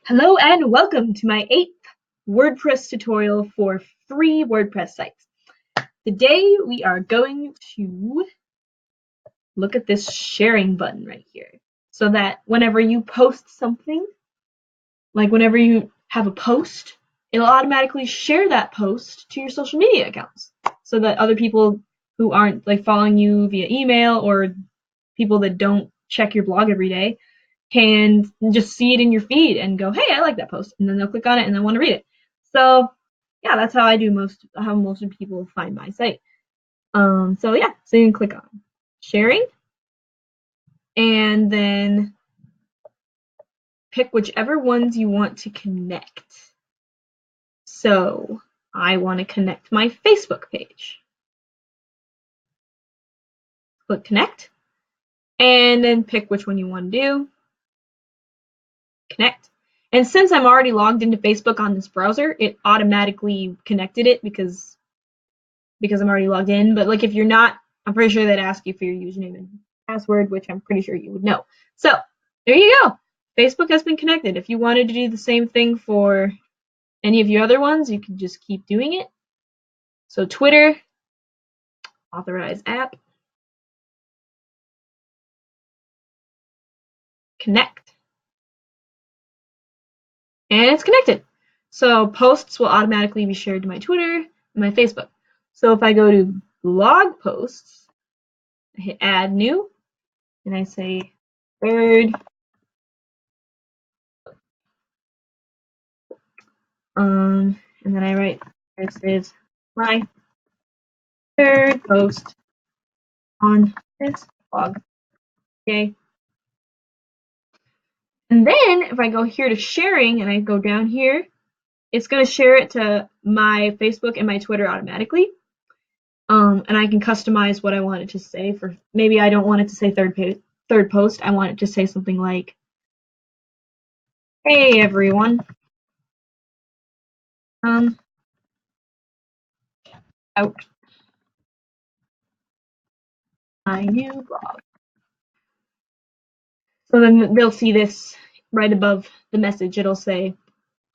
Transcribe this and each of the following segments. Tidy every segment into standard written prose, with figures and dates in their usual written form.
Hello and welcome to my 8th WordPress tutorial for free WordPress sites. Today we are going to look at this sharing button right here, so that whenever you post something, like whenever you have a post, it'll automatically share that post to your social media accounts, so that other people who aren't like following you via email or people that don't check your blog every day can just see it in your feed and go, hey, I like that post, and then they'll click on it and they want to read it. So yeah, that's how I do how most of people find my site. So you can click on sharing and then pick whichever ones you want to connect. So I want to connect my Facebook page. Click connect and then pick which one you want to do. Connect. And since I'm already logged into Facebook on this browser, it automatically connected it because I'm already logged in. But like if you're not, I'm pretty sure they'd ask you for your username and password, which I'm pretty sure you would know. So there you go. Facebook has been connected. If you wanted to do the same thing for any of your other ones, you can just keep doing it. So Twitter, authorize app, connect, and it's connected. So posts will automatically be shared to my Twitter and my Facebook. So if I go to blog posts, I hit add new, and I say third, and then I write, this is my third post on this blog. Okay. And then if I go here to sharing and I go down here, it's going to share it to my Facebook and my Twitter automatically. And I can customize what I want it to say. For maybe I don't want it to say third post. I want it to say something like, "Hey everyone, out my new blog." So then they'll see this right above the message. It'll say,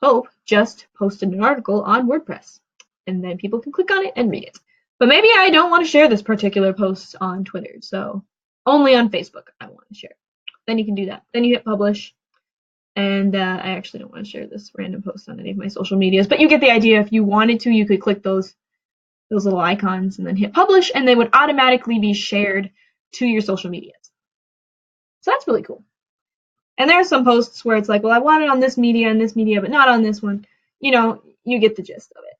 "Hope just posted an article on WordPress," and then people can click on it and read it. But maybe I don't want to share this particular post on Twitter, so only on Facebook I want to share. Then you can do that. Then you hit publish, and I actually don't want to share this random post on any of my social medias, but you get the idea. If you wanted to, you could click those little icons and then hit publish, and they would automatically be shared to your social medias. So that's really cool. And there are some posts where it's like, well, I want it on this media and this media, but not on this one. You know, you get the gist of it.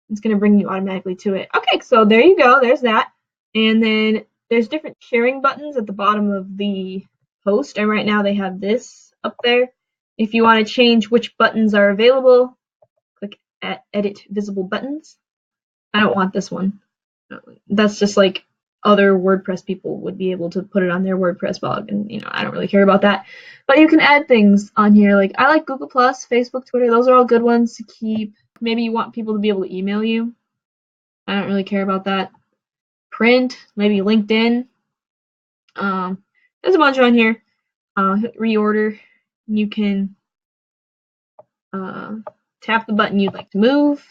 It's going to bring you automatically to it. Okay, so there you go. There's that. And then there's different sharing buttons at the bottom of the post. And right now they have this up there. If you want to change which buttons are available, click at edit visible buttons. I don't want this one. That's just like other WordPress people would be able to put it on their WordPress blog, and I don't really care about that. But you can add things on here. Like I like Google+, Facebook, Twitter. Those are all good ones to keep. Maybe you want people to be able to email you. I don't really care about that. Print, maybe LinkedIn. There's a bunch on here. Hit reorder. You can tap the button you'd like to move,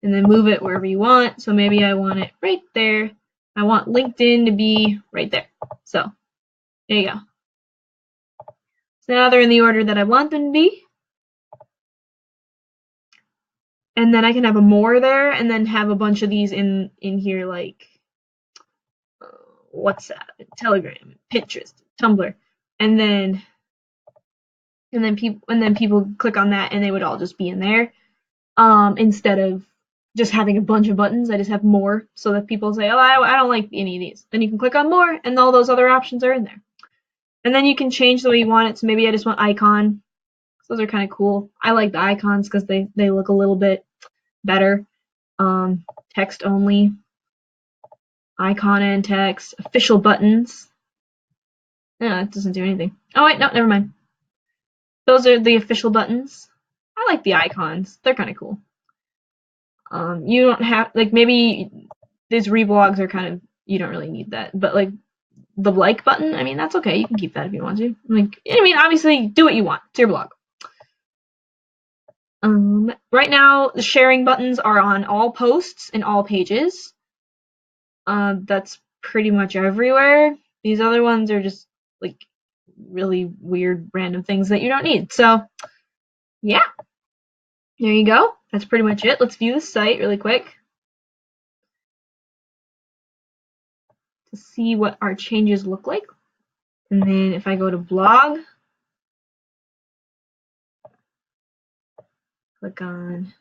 and then move it wherever you want. So maybe I want it right there. I want LinkedIn to be right there. So there you go. So now they're in the order that I want them to be. And then I can have a more there, and then have a bunch of these in here, like WhatsApp, Telegram, Pinterest, Tumblr, and then people click on that, and they would all just be in there. Instead of just having a bunch of buttons, I just have more, so that people say, oh, I don't like any of these. Then you can click on more, and all those other options are in there. And then you can change the way you want it. So maybe I just want icon. Those are kind of cool. I like the icons because they look a little bit better. Text only. Icon and text. Official buttons. No, it doesn't do anything. Oh wait, no, never mind. Those are the official buttons. I like the icons. They're kind of cool. You don't have, like, maybe these reblogs are kind of, you don't really need that. But like the like button, I mean, that's okay. You can keep that if you want to. Like, I mean, obviously do what you want. It's your blog. Right now, the sharing buttons are on all posts and all pages. That's pretty much everywhere. These other ones are just like really weird random things that you don't need. So yeah, there you go. That's pretty much it. Let's view the site really quick to see what our changes look like. And then if I go to blog, click on,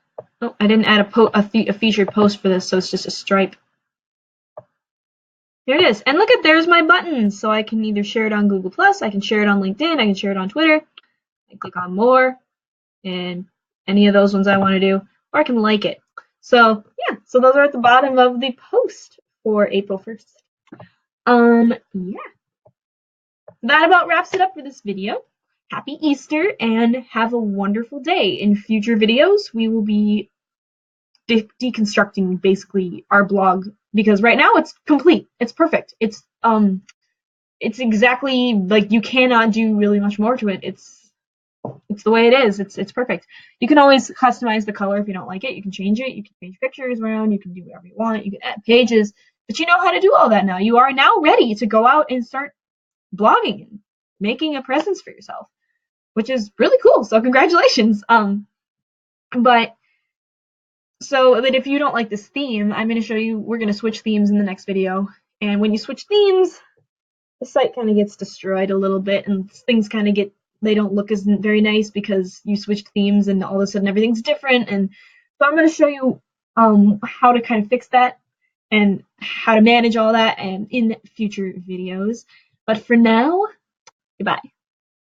oh, I didn't add a featured post for this, so it's just a stripe. There it is. And look at, there's my buttons. So I can either share it on Google+, I can share it on LinkedIn, I can share it on Twitter. I click on more, and any of those ones I want to do, or I can like it. So yeah, so those are at the bottom of the post for April 1st. Yeah. That about wraps it up for this video. Happy Easter and have a wonderful day. In future videos, we will be deconstructing basically our blog, because right now it's complete. It's perfect. It's exactly like, you cannot do really much more to it. It's the way it is. It's perfect. You can always customize the color if you don't like it. You can change it. You can change pictures around. You can do whatever you want. You can add pages. But you know how to do all that now. You are now ready to go out and start blogging and making a presence for yourself, which is really cool. So congratulations. But so that if you don't like this theme, I'm going to show you, we're going to switch themes in the next video. And when you switch themes, the site kind of gets destroyed a little bit, and things kind of get, they don't look as very nice because you switched themes and all of a sudden everything's different. And so I'm going to show you how to kind of fix that and how to manage all that and in future videos. But for now, goodbye.